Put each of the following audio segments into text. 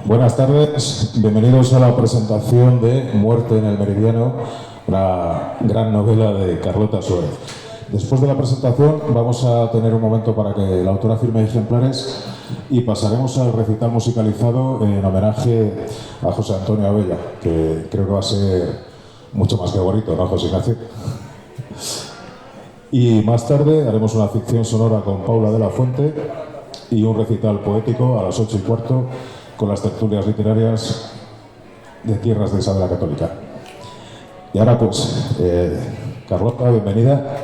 Buenas tardes, bienvenidos a la presentación de Muerte en el Meridiano, una gran novela de Carlota Suárez. Después de la presentación vamos a tener un momento para que la autora firme ejemplares y pasaremos al recital musicalizado en homenaje a José Antonio Abella, que creo que va a ser mucho más que bonito, ¿no, José Ignacio? Y más tarde haremos una ficción sonora con Paula de la Fuente y un recital poético a las 8:15 con las tertulias literarias de Tierras de Isabel la Católica. Y ahora pues, Carlota, bienvenida.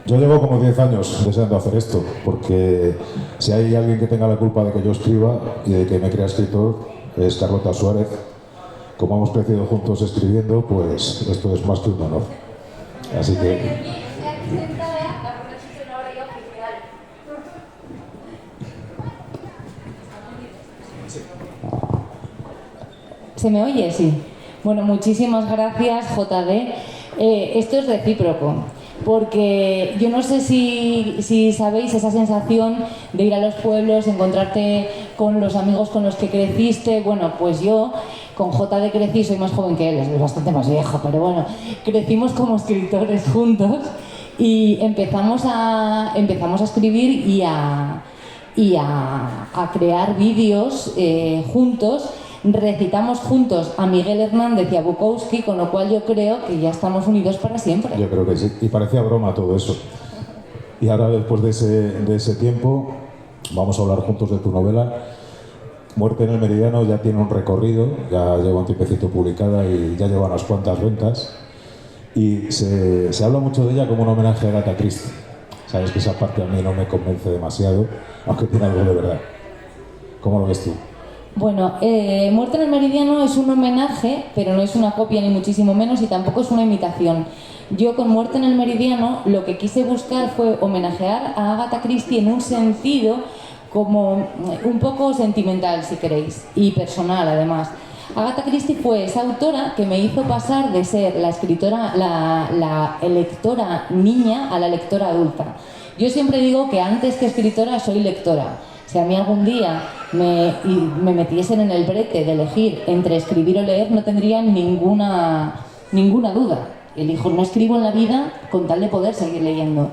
Yo llevo como 10 años deseando hacer esto, porque si hay alguien que tenga la culpa de que yo escriba y de que me crea escritor, es Carlota Suárez. Como hemos crecido juntos escribiendo, pues esto es más que un honor. Así que... ¿Se me oye? Sí. Bueno, muchísimas gracias, JD. Esto es recíproco, porque yo no sé si sabéis esa sensación de ir a los pueblos, encontrarte con los amigos con los que creciste. Bueno, pues yo con JD crecí, soy más joven que él, es bastante más viejo, pero bueno, crecimos como escritores juntos y empezamos a escribir y a crear vídeos juntos. Recitamos juntos a Miguel Hernández y a Bukowski, con lo cual yo creo que ya estamos unidos para siempre. Yo creo que sí, y parecía broma todo eso. Y ahora, después de ese tiempo, vamos a hablar juntos de tu novela. Muerte en el Meridiano ya tiene un recorrido, ya lleva un tiempecito publicada y ya lleva unas cuantas ventas. Y se habla mucho de ella como un homenaje a Agatha Christie. Sabes que esa parte a mí no me convence demasiado, aunque tiene algo de verdad. ¿Cómo lo ves tú? Bueno, Muerte en el Meridiano es un homenaje, pero no es una copia ni muchísimo menos, y tampoco es una imitación. Yo con Muerte en el Meridiano lo que quise buscar fue homenajear a Agatha Christie en un sentido como un poco sentimental, si queréis, y personal además. Agatha Christie fue esa autora que me hizo pasar de ser la escritora, la lectora niña a la lectora adulta. Yo siempre digo que antes que escritora soy lectora. Si a mí algún día me metiesen en el brete de elegir entre escribir o leer, no tendría ninguna duda. Elijo, no escribo en la vida con tal de poder seguir leyendo.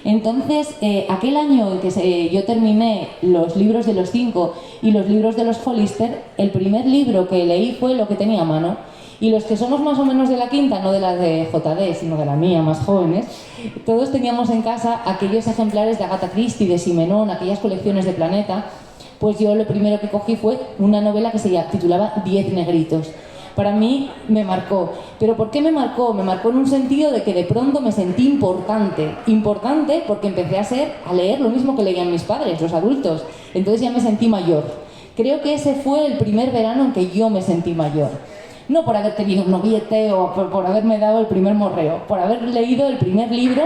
Entonces, aquel año en que yo terminé los libros de los 5 y los libros de los Hollister, el primer libro que leí fue Lo que tenía a mano. Y los que somos más o menos de la quinta, no de la de JD, sino de la mía, más jóvenes, todos teníamos en casa aquellos ejemplares de Agatha Christie, de Simenón, aquellas colecciones de Planeta. Pues yo lo primero que cogí fue una novela que se titulaba 10 negritos. Para mí me marcó. ¿Pero por qué me marcó? Me marcó en un sentido de que de pronto me sentí importante. Importante porque empecé a leer lo mismo que leían mis padres, los adultos. Entonces ya me sentí mayor. Creo que ese fue el primer verano en que yo me sentí mayor. No por haber tenido un noviete o por haberme dado el primer morreo, por haber leído el primer libro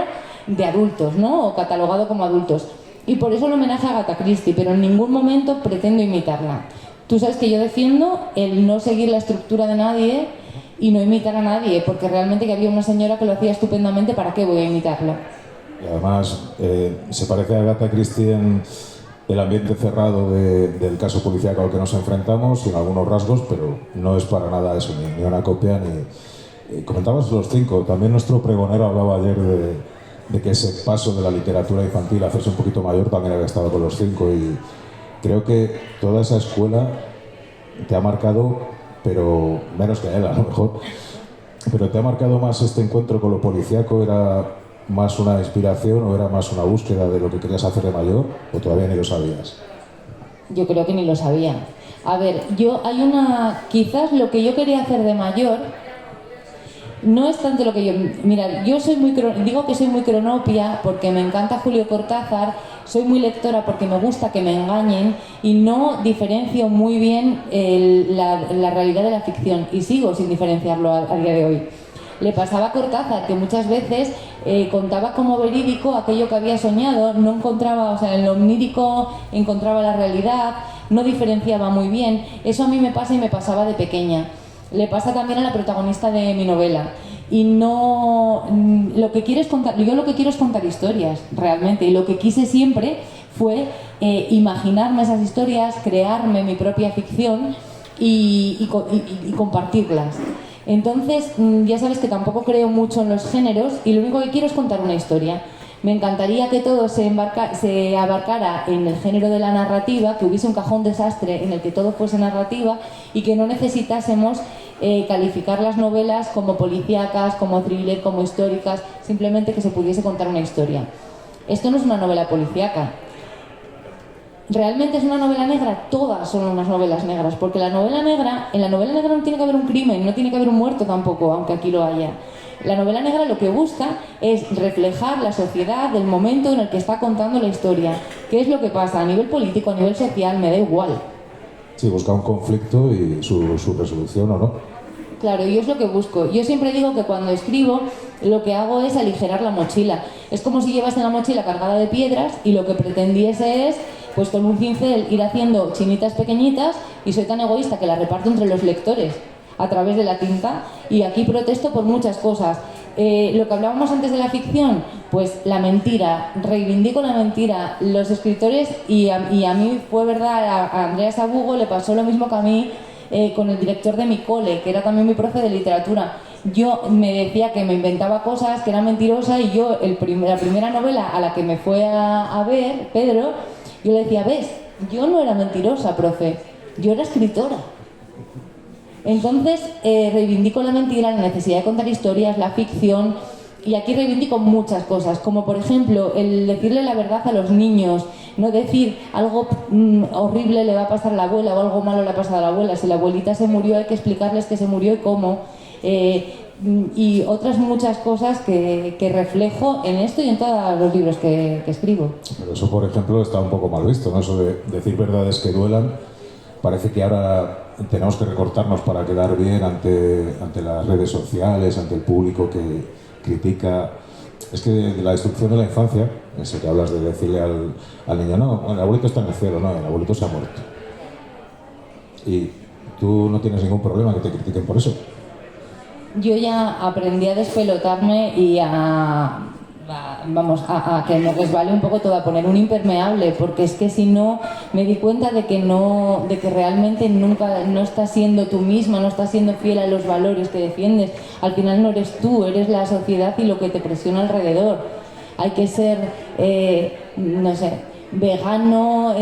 de adultos, ¿no? O catalogado como adultos. Y por eso el homenaje a Agatha Christie, pero en ningún momento pretendo imitarla. Tú sabes que yo defiendo el no seguir la estructura de nadie y no imitar a nadie, porque realmente que había una señora que lo hacía estupendamente, ¿para qué voy a imitarla? Y además, se parece a Agatha Christie en el ambiente cerrado del caso policíaco al que nos enfrentamos, en algunos rasgos, pero no es para nada eso, ni una copia, ni... Comentabas los 5, también nuestro pregonero hablaba ayer de que ese paso de la literatura infantil a hacerse un poquito mayor también había estado con los 5, y creo que toda esa escuela te ha marcado, pero menos que él a lo mejor, pero te ha marcado más este encuentro con lo policíaco. ¿Era más una inspiración o era más una búsqueda de lo que querías hacer de mayor, o todavía ni lo sabías? Yo creo que ni lo sabía. A ver, quizás lo que yo quería hacer de mayor no es tanto lo que yo... Mira, yo digo que soy muy cronopia porque me encanta Julio Cortázar, soy muy lectora porque me gusta que me engañen y no diferencio muy bien la realidad de la ficción, y sigo sin diferenciarlo a día de hoy. Le pasaba a Cortázar que muchas veces contaba como verídico aquello que había soñado, no encontraba, o sea, en lo onírico encontraba la realidad, no diferenciaba muy bien. Eso a mí me pasa y me pasaba de pequeña. Le pasa también a la protagonista de mi novela. Y no... Lo que quiero es contar historias, realmente. Y lo que quise siempre fue imaginarme esas historias, crearme mi propia ficción y compartirlas. Entonces, ya sabes que tampoco creo mucho en los géneros y lo único que quiero es contar una historia. Me encantaría que todo se abarcara en el género de la narrativa, que hubiese un cajón desastre en el que todo fuese narrativa y que no necesitásemos calificar las novelas como policíacas, como thriller, como históricas, simplemente que se pudiese contar una historia. Esto no es una novela policíaca. ¿Realmente es una novela negra? Todas son unas novelas negras, porque en la novela negra no tiene que haber un crimen, no tiene que haber un muerto tampoco, aunque aquí lo haya. La novela negra lo que busca es reflejar la sociedad del momento en el que está contando la historia. ¿Qué es lo que pasa? A nivel político, a nivel social, me da igual. Sí, busca un conflicto y su resolución o no. Claro, yo es lo que busco. Yo siempre digo que cuando escribo, lo que hago es aligerar la mochila. Es como si llevas en la mochila cargada de piedras y lo que pretendiese es, pues con un pincel, ir haciendo chinitas pequeñitas, y soy tan egoísta que las reparto entre los lectores a través de la tinta, y aquí protesto por muchas cosas. Lo que hablábamos antes de la ficción, pues la mentira, reivindico la mentira. Los escritores, y a mí fue verdad, a Andrea Sabugo le pasó lo mismo que a mí con el director de mi cole, que era también mi profe de literatura. Yo me decía que me inventaba cosas, que era mentirosa, y yo, la primera novela a la que me fue a ver, Pedro, yo le decía, ves, yo no era mentirosa, profe, yo era escritora. Entonces, reivindico la mentira, la necesidad de contar historias, la ficción, y aquí reivindico muchas cosas, como por ejemplo el decirle la verdad a los niños, no decir algo horrible le va a pasar a la abuela o algo malo le ha pasado a la abuela. Si la abuelita se murió, hay que explicarles que se murió y cómo, y otras muchas cosas que reflejo en esto y en todos los libros que escribo. Pero eso, por ejemplo, está un poco mal visto, ¿no? Eso de decir verdades que duelan. Parece que ahora tenemos que recortarnos para quedar bien ante las redes sociales, ante el público que critica. Es que de la destrucción de la infancia, ese que hablas de decirle al niño, no, el abuelito está en el cielo, no, el abuelito se ha muerto. Y tú no tienes ningún problema que te critiquen por eso. Yo ya aprendí a despelotarme y a que me resbale un poco todo, a poner un impermeable, porque es que si no, me di cuenta de que realmente nunca no estás siendo tú misma, no estás siendo fiel a los valores que defiendes. Al final no eres tú, eres la sociedad y lo que te presiona alrededor. Hay que ser, no sé, vegano, o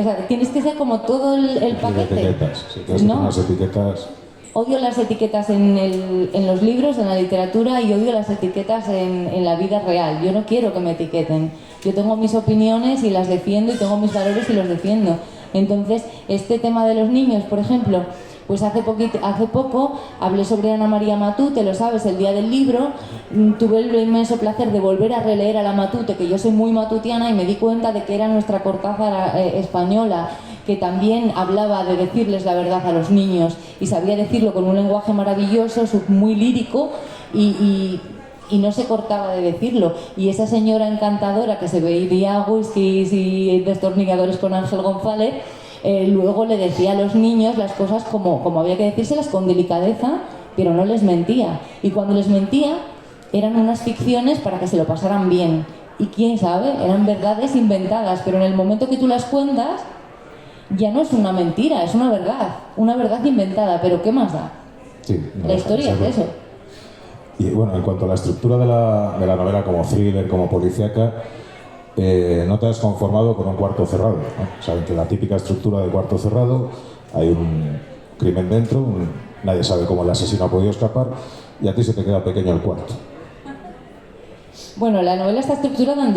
sea, tienes que ser como todo el paquete. Etiquetas, sí, tienes que unas etiquetas. Odio las etiquetas en los libros, en la literatura, y odio las etiquetas en la vida real. Yo no quiero que me etiqueten. Yo tengo mis opiniones y las defiendo, y tengo mis valores y los defiendo. Entonces, este tema de los niños, por ejemplo, pues hace poco hablé sobre Ana María Matute, lo sabes, el día del libro. Tuve el inmenso placer de volver a releer a la Matute, que yo soy muy matutiana, y me di cuenta de que era nuestra Cortázar española, que también hablaba de decirles la verdad a los niños y sabía decirlo con un lenguaje maravilloso, muy lírico, y no se cortaba de decirlo. Y esa señora encantadora que se veía whiskies y destornilladores con Ángel González, luego le decía a los niños las cosas como había que decírselas, con delicadeza, pero no les mentía. Y cuando les mentía, eran unas ficciones para que se lo pasaran bien. Y quién sabe, eran verdades inventadas, pero en el momento que tú las cuentas, ya no es una mentira, es una verdad inventada, pero ¿qué más da? Sí, no, la historia es eso. Y bueno, en cuanto a la estructura de la novela como thriller, como policíaca, no te has conformado con un cuarto cerrado, ¿no? Saben que la típica estructura de cuarto cerrado, hay un crimen dentro, nadie sabe cómo el asesino ha podido escapar, y a ti se te queda pequeño el cuarto. Bueno, la novela está estructurada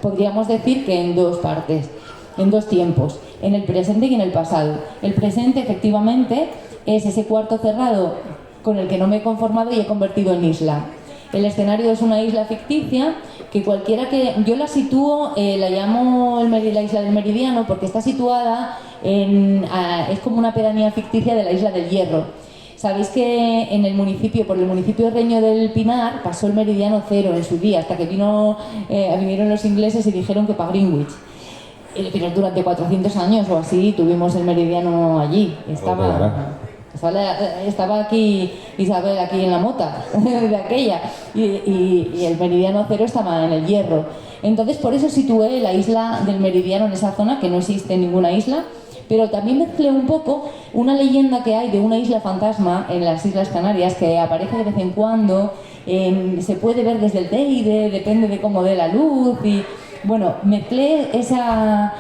podríamos decir que en dos partes, en dos tiempos, en el presente y en el pasado. El presente, efectivamente, es ese cuarto cerrado con el que no me he conformado y he convertido en isla. El escenario es una isla ficticia que cualquiera que... Yo la sitúo, la llamo la isla del Meridiano, porque está situada es como una pedanía ficticia de la isla del Hierro. Sabéis que por el municipio reño del Pinar pasó el meridiano cero en su día, hasta que vinieron los ingleses y dijeron que para Greenwich. Pero durante 400 años o así tuvimos el meridiano allí. Estaba aquí Isabel, aquí en la mota de aquella, y el meridiano cero estaba en el Hierro. Entonces por eso situé la isla del Meridiano en esa zona, que no existe ninguna isla, pero también mezclé un poco una leyenda que hay de una isla fantasma en las Islas Canarias que aparece de vez en cuando, se puede ver desde el Teide, depende de cómo dé la luz y bueno, mezclé esa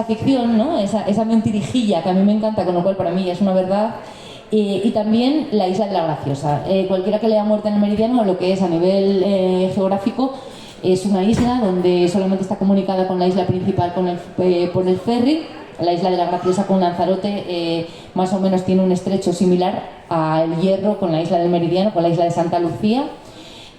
ficción, ¿no? esa mentirijilla que a mí me encanta, con lo cual para mí es una verdad. Y también la isla de la Graciosa. Cualquiera que lea Muerte en el Meridiano, lo que es a nivel geográfico, es una isla donde solamente está comunicada con la isla principal por el ferry. La isla de la Graciosa con Lanzarote más o menos tiene un estrecho similar al Hierro con la isla del Meridiano, con la isla de Santa Lucía.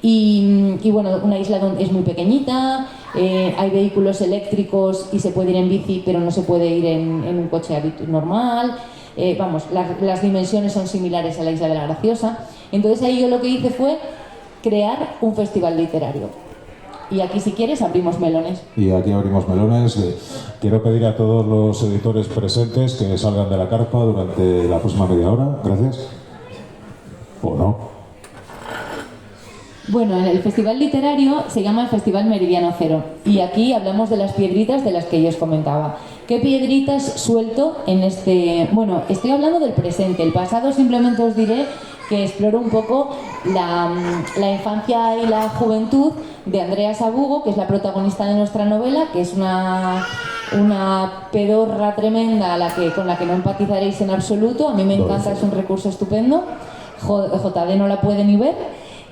Y bueno, una isla donde es muy pequeñita, hay vehículos eléctricos y se puede ir en bici, pero no se puede ir en un coche normal. Vamos, las dimensiones son similares a la isla de la Graciosa. Entonces ahí yo lo que hice fue crear un festival literario. Y aquí, si quieres, abrimos melones. Y aquí abrimos melones. Quiero pedir a todos los editores presentes que salgan de la carpa durante la próxima media hora. Gracias. ¿O no? Bueno, el festival literario se llama el Festival Meridiano Cero. Y aquí hablamos de las piedritas de las que yo os comentaba. ¿Qué piedritas suelto en este...? Bueno, estoy hablando del presente. El pasado simplemente os diré que exploro un poco la infancia y la juventud de Andrea Sabugo, que es la protagonista de nuestra novela, que es una pedorra tremenda con la que no empatizaréis en absoluto. A mí me encanta, es un recurso estupendo. JD no la puede ni ver.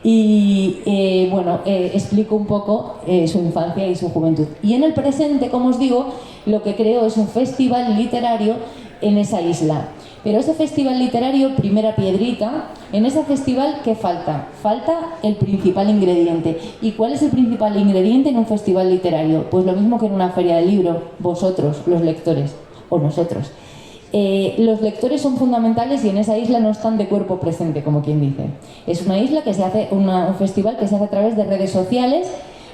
Y bueno, explico un poco su infancia y su juventud. Y en el presente, como os digo, lo que creo es un festival literario en esa isla. Pero ese festival literario, primera piedrita, en ese festival, ¿qué falta? Falta el principal ingrediente. ¿Y cuál es el principal ingrediente en un festival literario? Pues lo mismo que en una feria del libro, vosotros, los lectores, o nosotros. Los lectores son fundamentales y en esa isla no están de cuerpo presente, como quien dice. Es una isla que se hace, un festival que se hace a través de redes sociales.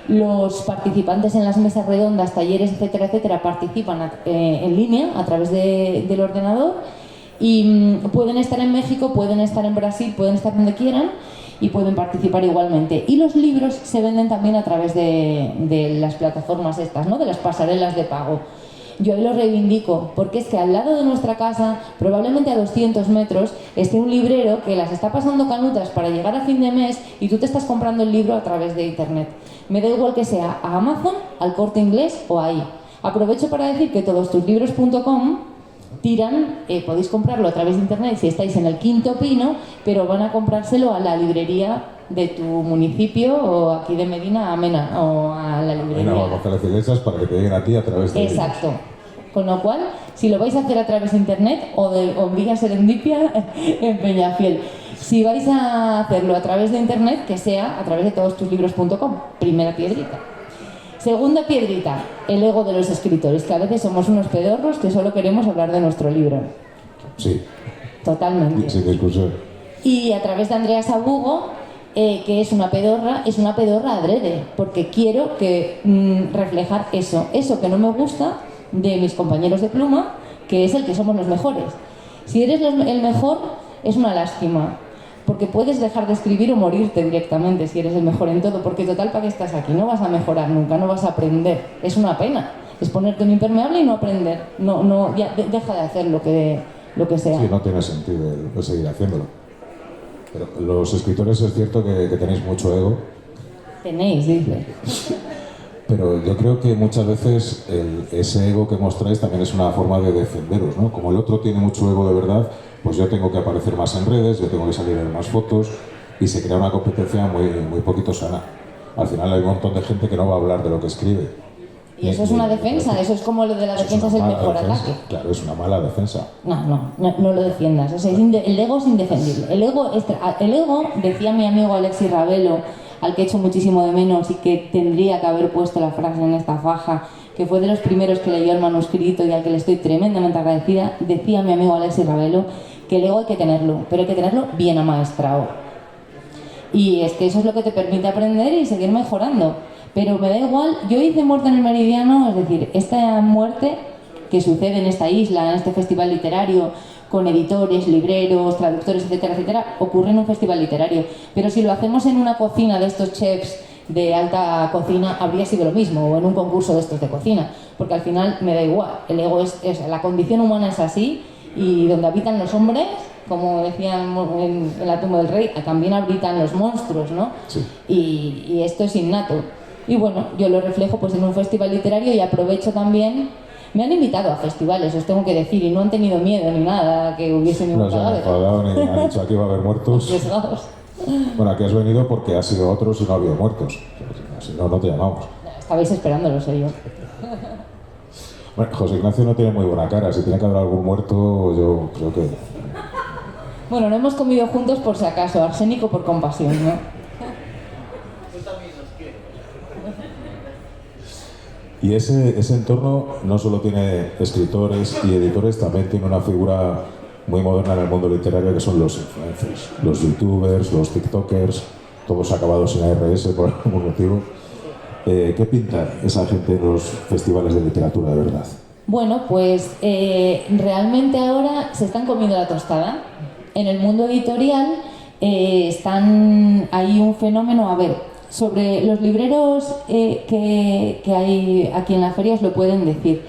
Los participantes en las mesas redondas, talleres, etcétera, etcétera, participan en línea a través del ordenador y pueden estar en México, pueden estar en Brasil, pueden estar donde quieran y pueden participar igualmente. Y los libros se venden también a través de las plataformas estas, ¿no? De las pasarelas de pago. Yo ahí lo reivindico, porque es que al lado de nuestra casa, probablemente a 200 metros, esté un librero que las está pasando canutas para llegar a fin de mes y tú te estás comprando el libro a través de internet. Me da igual que sea a Amazon, al Corte Inglés o ahí. Aprovecho para decir que todostuslibros.com tiran, podéis comprarlo a través de internet si estáis en el Quinto Pino, pero van a comprárselo a la librería de tu municipio o aquí de Medina a Mena o a la librería. Mena o a González Iglesias para que te lleguen a ti a través de Exacto. Ellos. Con lo cual, si lo vais a hacer a través de internet o en Villa Serendipia en Peñafiel, si vais a hacerlo a través de internet, que sea a través de todostuslibros.com. Primera piedrita. Segunda piedrita, el ego de los escritores, que a veces somos unos pedorros que solo queremos hablar de nuestro libro. Sí. Totalmente. Sin discusión. Y a través de Andrea Sabugo, que es una pedorra adrede, porque quiero reflejar eso que no me gusta de mis compañeros de pluma, que es el que somos los mejores. Si eres el mejor, es una lástima, porque puedes dejar de escribir o morirte directamente si eres el mejor en todo, porque total, ¿para qué estás aquí? No vas a mejorar nunca, no vas a aprender. Es una pena, es ponerte un impermeable y no aprender. Ya deja de hacer lo que sea. Sí, no tiene sentido el seguir haciéndolo. Pero los escritores es cierto que tenéis mucho ego. Tenéis, dice. Pero yo creo que muchas veces ese ego que mostráis también es una forma de defenderos, ¿no? Como el otro tiene mucho ego de verdad, pues yo tengo que aparecer más en redes, yo tengo que salir en más fotos y se crea una competencia muy poquito sana. Al final hay un montón de gente que no va a hablar de lo que escribe. Y eso es una defensa, eso es como lo de la defensa es el mejor ataque. Claro, es una mala defensa. No lo defiendas, o sea, el ego es indefendible. El ego, decía mi amigo Alexis Ravelo, al que echo muchísimo de menos y que tendría que haber puesto la frase en esta faja, que fue de los primeros que leyó el manuscrito y al que le estoy tremendamente agradecida, decía mi amigo Alexis Ravelo que el ego hay que tenerlo, pero hay que tenerlo bien amaestrado. Y es que eso es lo que te permite aprender y seguir mejorando. Pero me da igual, yo hice Muerte en el Meridiano, es decir, esta muerte que sucede en esta isla, en este festival literario, con editores, libreros, traductores, etcétera, etcétera, ocurre en un festival literario. Pero si lo hacemos en una cocina de estos chefs de alta cocina habría sido lo mismo, o en un concurso de estos de cocina, porque al final me da igual, el ego la condición humana es así, y donde habitan los hombres, como decían en la tumba del rey, también habitan los monstruos, ¿no? Sí. Y esto es innato. Y bueno, yo lo reflejo pues en un festival literario y aprovecho también. Me han invitado a festivales, os tengo que decir, y no han tenido miedo ni nada, que hubiese ningún No se han enfadado ni han dicho aquí va a haber muertos. arriesgados. Bueno, aquí has venido porque has sido otros y no ha habido muertos. Si no, no te llamamos. Estabais esperándolo, sé yo. Bueno, José Ignacio no tiene muy buena cara. Si tiene que haber algún muerto, yo creo que... Bueno, no hemos comido juntos por si acaso, arsénico por compasión, ¿no? Y ese entorno no solo tiene escritores y editores, también tiene una figura muy moderna en el mundo literario que son los influencers, los youtubers, los tiktokers, todos acabados sin ARS por algún motivo. ¿Qué pinta esa gente en los festivales de literatura de verdad? Bueno, pues realmente ahora se están comiendo la tostada. En el mundo editorial hay un fenómeno, a ver, sobre los libreros que hay aquí en la feria os lo pueden decir.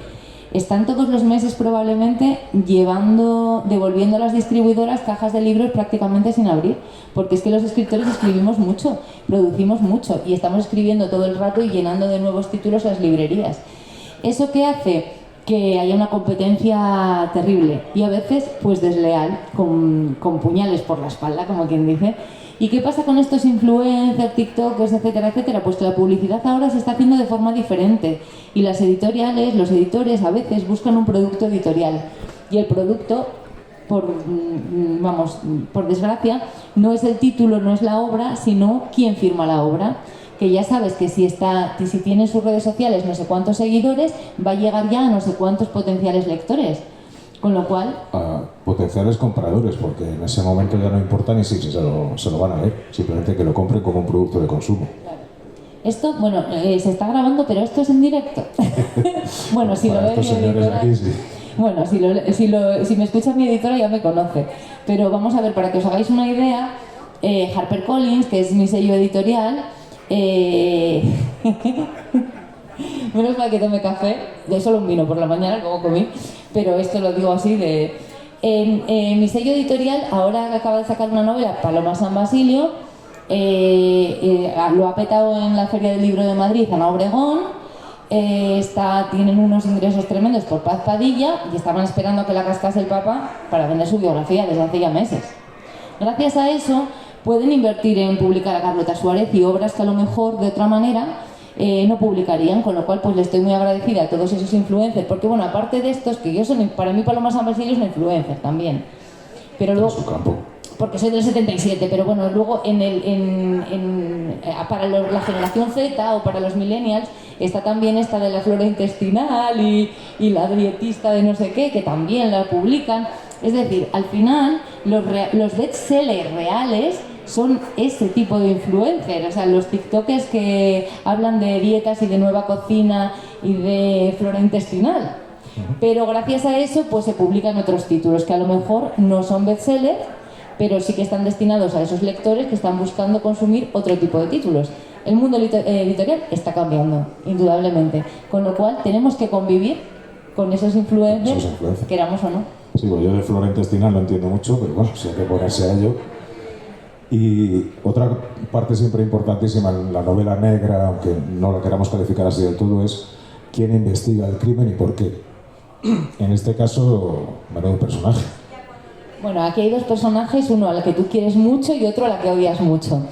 Están todos los meses probablemente devolviendo a las distribuidoras cajas de libros prácticamente sin abrir, porque es que los escritores escribimos mucho, producimos mucho y estamos escribiendo todo el rato y llenando de nuevos títulos las librerías. ¿Eso qué hace? Que haya una competencia terrible y a veces pues desleal, con puñales por la espalda, como quien dice. ¿Y qué pasa con estos influencers, tiktokers, etcétera, etcétera? Pues que la publicidad ahora se está haciendo de forma diferente y las editoriales, los editores a veces buscan un producto editorial y el producto, por desgracia, no es el título, no es la obra, sino quién firma la obra. Que ya sabes que si tiene en sus redes sociales no sé cuántos seguidores, va a llegar ya a no sé cuántos potenciales lectores. Con lo cual... A potenciales compradores, porque en ese momento ya no importa ni si se lo van a leer, simplemente que lo compren como un producto de consumo. Claro. Esto, bueno, se está grabando, pero esto es en directo. Bueno, si lo ve mi editora... Aquí, sí. Bueno, si me escucha mi editora ya me conoce. Pero vamos a ver, para que os hagáis una idea, HarperCollins, que es mi sello editorial... Menos mal que tomé café, de solo un vino por la mañana, como comí, pero esto lo digo así de... mi sello editorial ahora acaba de sacar una novela, Paloma San Basilio, lo ha petado en la Feria del Libro de Madrid, Ana Obregón, tienen unos ingresos tremendos por Paz Padilla y estaban esperando a que la cascase el Papa para vender su biografía desde hace ya meses. Gracias a eso pueden invertir en publicar a Carlota Suárez y obras que a lo mejor de otra manera no publicarían, con lo cual pues le estoy muy agradecida a todos esos influencers, porque bueno, aparte de estos, que para mí Paloma San Basilio es una influencer también, pero luego, en su campo. porque soy del 77, pero bueno, luego para la generación Z o para los millennials está también esta de la flora intestinal y la dietista de no sé qué, que también la publican. Es decir, al final los bestsellers reales son ese tipo de influencers, o sea, los tiktokers que hablan de dietas y de nueva cocina y de flora intestinal. Pero gracias a eso pues se publican otros títulos que a lo mejor no son bestsellers, pero sí que están destinados a esos lectores que están buscando consumir otro tipo de títulos. El mundo editorial está cambiando, indudablemente, con lo cual tenemos que convivir con esos influencers, queramos o no. Sí, pues yo de flora intestinal no entiendo mucho, pero bueno, si hay que ponerse a ello. Y otra parte siempre importantísima en la novela negra, aunque no la queramos calificar así del todo, es quién investiga el crimen y por qué. En este caso, menudo personaje. Bueno, aquí hay dos personajes, uno a la que tú quieres mucho y otro a la que odias mucho.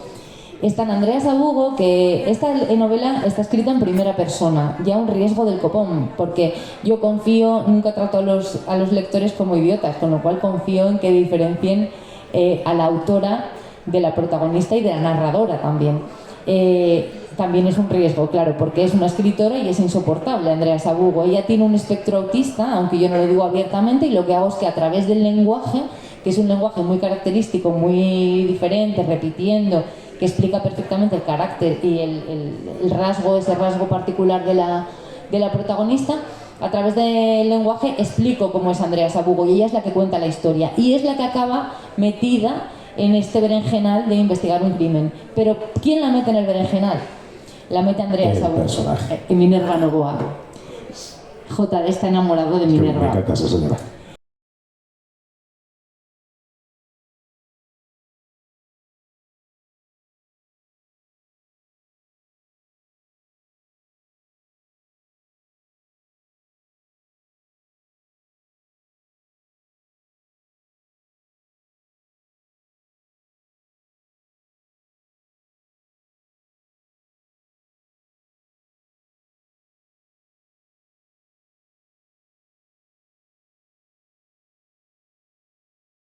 Está Andrea Sabugo, que esta novela está escrita en primera persona, ya un riesgo del copón, porque yo nunca trato a los lectores como idiotas, con lo cual confío en que diferencien a la autora de la protagonista y de la narradora también. También es un riesgo, claro, porque es una escritora y es insoportable, Andrea Sabugo. Ella tiene un espectro autista, aunque yo no lo digo abiertamente, y lo que hago es que a través del lenguaje, que es un lenguaje muy característico, muy diferente, repitiendo, que explica perfectamente el carácter y ese rasgo particular de la protagonista, a través del lenguaje explico cómo es Andrea Sabugo y ella es la que cuenta la historia y es la que acaba metida en este berenjenal de investigar un crimen. Pero ¿quién la mete en el berenjenal? La mete Andrea el Saúl. personaje. Y Minerva Novoa. JD está enamorado de Me Minerva. encanta esa señora.